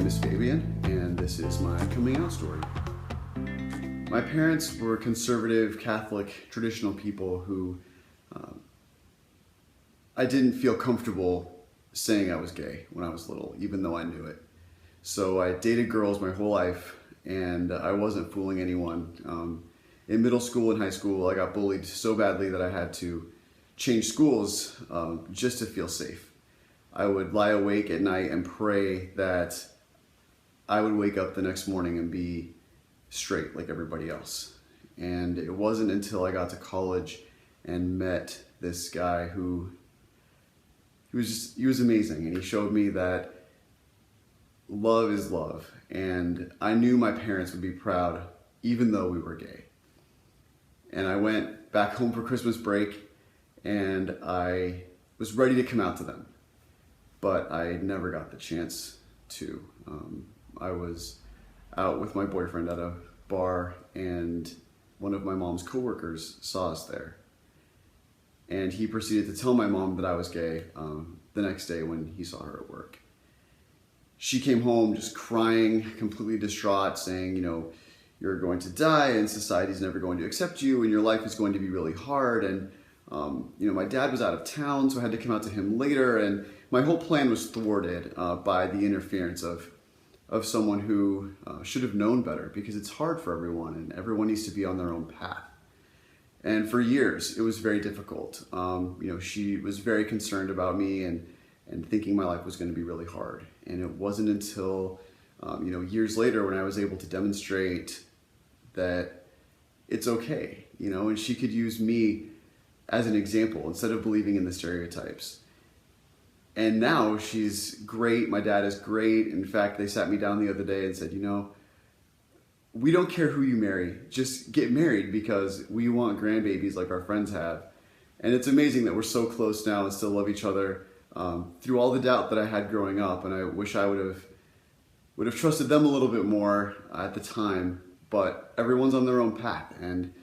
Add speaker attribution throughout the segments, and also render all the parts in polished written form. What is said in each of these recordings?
Speaker 1: name is Fabian, and this is my coming out story. My parents were conservative, Catholic, traditional people who I didn't feel comfortable saying I was gay when I was little, even though I knew it. So I dated girls my whole life, and I wasn't fooling anyone. In middle school and high school, I got bullied so badly that I had to change schools just to feel safe. I would lie awake at night and pray that I would wake up the next morning and be straight like everybody else. And it wasn't until I got to college and met this guy who he was amazing, and he showed me that love is love. And I knew my parents would be proud even though we were gay. And I went back home for Christmas break and I was ready to come out to them, but I never got the chance to. I was out with my boyfriend at a bar, and one of my mom's coworkers saw us there. And he proceeded to tell my mom that I was gay the next day when he saw her at work. She came home just crying, completely distraught, saying, you're going to die and society's never going to accept you and your life is going to be really hard. And my dad was out of town, so I had to come out to him later, and my whole plan was thwarted by the interference of someone who should have known better, because it's hard for everyone and everyone needs to be on their own path. And for years, it was very difficult. She was very concerned about me and thinking my life was going to be really hard. And it wasn't until, years later when I was able to demonstrate that it's okay, and she could use me as an example instead of believing in the stereotypes. And now she's great. My dad is great. In fact, they sat me down the other day and said, we don't care who you marry, just get married because we want grandbabies like our friends have. And it's amazing that we're so close now and still love each other through all the doubt that I had growing up. And I wish I would have trusted them a little bit more at the time, but everyone's on their own path and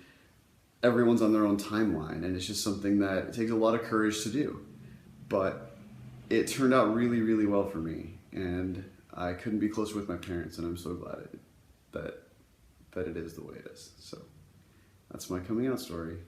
Speaker 1: everyone's on their own timeline. And it's just something that it takes a lot of courage to do. But it turned out really, really well for me. And I couldn't be closer with my parents, and I'm so glad that it is the way it is. So that's my coming out story.